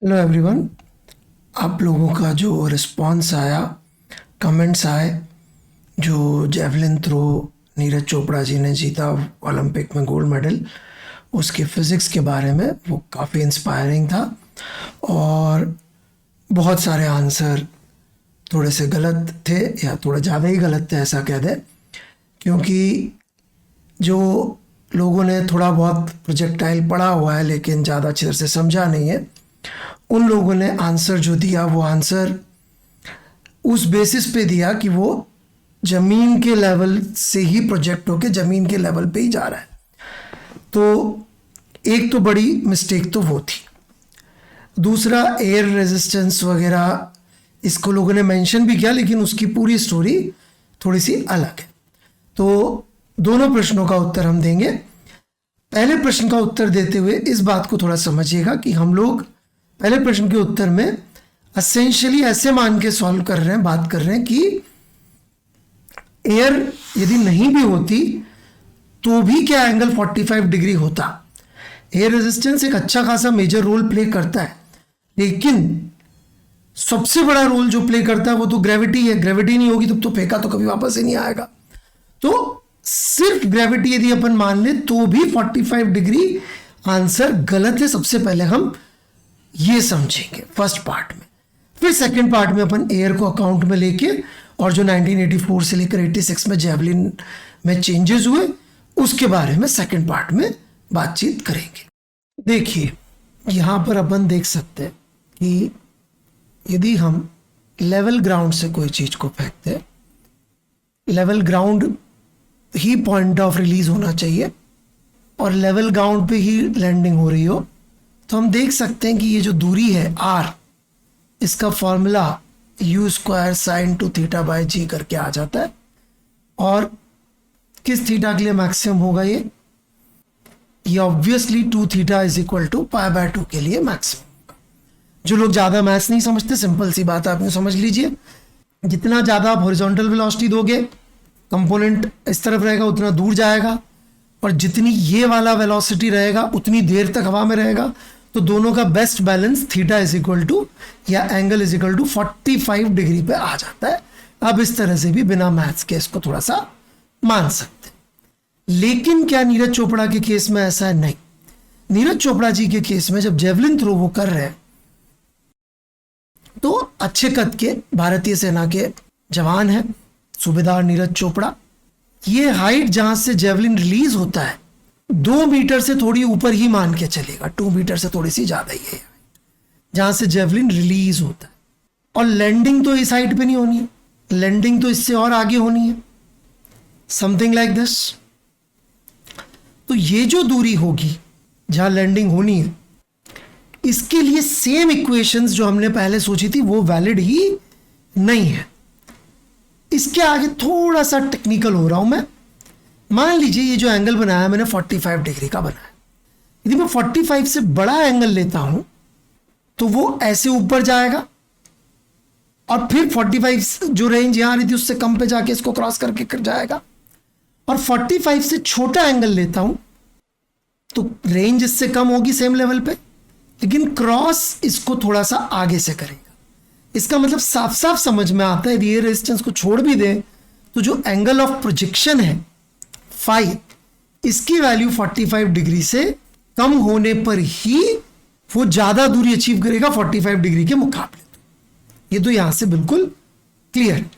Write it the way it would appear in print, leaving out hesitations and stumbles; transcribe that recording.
Hello everyone, आप लोगों का जो रिस्पांस आया, कमेंट्स आए, जो जेवलिन थ्रो नीरज चोपड़ा जी ने जीता ओलंपिक में गोल्ड मेडल, उसके फिज़िक्स के बारे में, वो काफ़ी इंस्पायरिंग था। और बहुत सारे आंसर थोड़े से गलत थे या थोड़ा ज़्यादा ही गलत थे ऐसा कह दे, क्योंकि जो लोगों ने थोड़ा बहुत प्रोजेक्टाइल पढ़ा हुआ है लेकिन ज़्यादा अच्छे से समझा नहीं है, उन लोगों ने आंसर जो दिया वो आंसर उस बेसिस पे दिया कि वो ज़मीन के लेवल से ही प्रोजेक्ट होके ज़मीन के लेवल पे ही जा रहा है। तो एक तो बड़ी मिस्टेक तो वो थी। दूसरा, एयर रेजिस्टेंस वगैरह इसको लोगों ने मेंशन भी किया लेकिन उसकी पूरी स्टोरी थोड़ी सी अलग है। तो दोनों प्रश्नों का उत्तर हम देंगे। पहले प्रश्न का उत्तर देते हुए इस बात को थोड़ा समझिएगा कि हम लोग पहले प्रश्न के उत्तर में एसेंशियली ऐसे मान के सॉल्व कर रहे हैं, बात कर रहे हैं कि एयर यदि नहीं भी होती तो भी क्या एंगल 45 डिग्री होता। एयर रेजिस्टेंस एक अच्छा खासा मेजर रोल प्ले करता है, लेकिन सबसे बड़ा रोल जो प्ले करता है वो तो ग्रेविटी है। ग्रेविटी नहीं होगी तब तो फेंका तो कभी वापस ही नहीं आएगा। तो सिर्फ ग्रेविटी यदि अपन मान ले तो भी 45 डिग्री आंसर गलत है। सबसे पहले हम ये समझेंगे फर्स्ट पार्ट में, फिर सेकंड पार्ट में अपन एयर को अकाउंट में लेके और जो 1984 से लेकर 86 में जेवलिन में चेंजेस हुए उसके बारे में सेकंड पार्ट में बातचीत करेंगे। देखिए, यहाँ पर अपन देख सकते हैं कि यदि हम लेवल ग्राउंड से कोई चीज को फेंकते हैं, level ground he point of release होना चाहिए और लेवल ग्राउंड पे ही लैंडिंग हो रही हो, तो हम देख सकते हैं कि ये जो दूरी है r, इसका formula u square sine two theta by g करके आ जाता है। और किस थीटा के लिए मैक्सिमम होगा ये obviously 2 theta is equal to pi by 2 के लिए मैक्सिमम होगा। जो लोग ज़्यादा मैथ्स नहीं समझते, सिंपल सी बात आप समझ लीजिए, जितना ज़्यादा आप हॉरिजॉन्टल वेलोसिटी दोगे, कंपोनेंट इस तरफ रहेगा उतना दूर जाएगा, और जितनी ये वाला वेलोसिटी रहेगा उतनी देर तक हवा में रहेगा। तो दोनों का best balance theta is equal to या angle is equal to 45 degree पे आ जाता है। अब इस तरह से भी बिना मैथ्स के इसको थोड़ा सा मान सकते हैं। लेकिन क्या नीरज चोपड़ा के केस में ऐसा है? नहीं। नीरज चोपड़ा जी के केस में जब जेवलिन थ्रो वो कर रहे हैं तो अच्छे कद के भारतीय सेना के जवान हैं, सूबेदार नीरज चोपड़ा। ये हाइट जहां से जेवलिन रिलीज होता है 2 मीटर से थोड़ी ऊपर ही मान के चलेगा, 2 मीटर से थोड़ी सी ज्यादा ही है जहां से जेवलिन रिलीज होता है। और लैंडिंग तो इस हाइट पे नहीं होनी है, लैंडिंग तो इससे और आगे होनी है, समथिंग लाइक दिस। तो ये जो दूरी होगी जहां लैंडिंग होनी है, इसके लिए सेम इक्वेशंस जो हमने पहले सोची थी वो वैलिड ही नहीं है। इसके आगे थोड़ा सा टेक्निकल हो रहा हूं मैं। मान लीजिए ये जो एंगल बनाया मैंने 45 डिग्री का बनाया, यदि मैं 45 से बड़ा एंगल लेता हूं तो वो ऐसे ऊपर जाएगा और फिर 45 जो रेंज यहां आ रही थी उससे कम पे जाके इसको क्रॉस करके कर जाएगा। और 45 से छोटा एंगल लेता हूं तो रेंज इससे कम होगी सेम लेवल पे, लेकिन क्रॉस इसको थोड़ा सा आगे से करेगा। इसका मतलब साफ साफ समझ में आता है, एयर रेजिस्टेंस को छोड़ भी दें तो जो एंगल ऑफ प्रोजेक्शन है फाई, इसकी वैल्यू 45 डिग्री से कम होने पर ही वो ज्यादा दूरी अचीव करेगा 45 डिग्री के मुकाबले। ये तो यहां से बिल्कुल क्लियर है।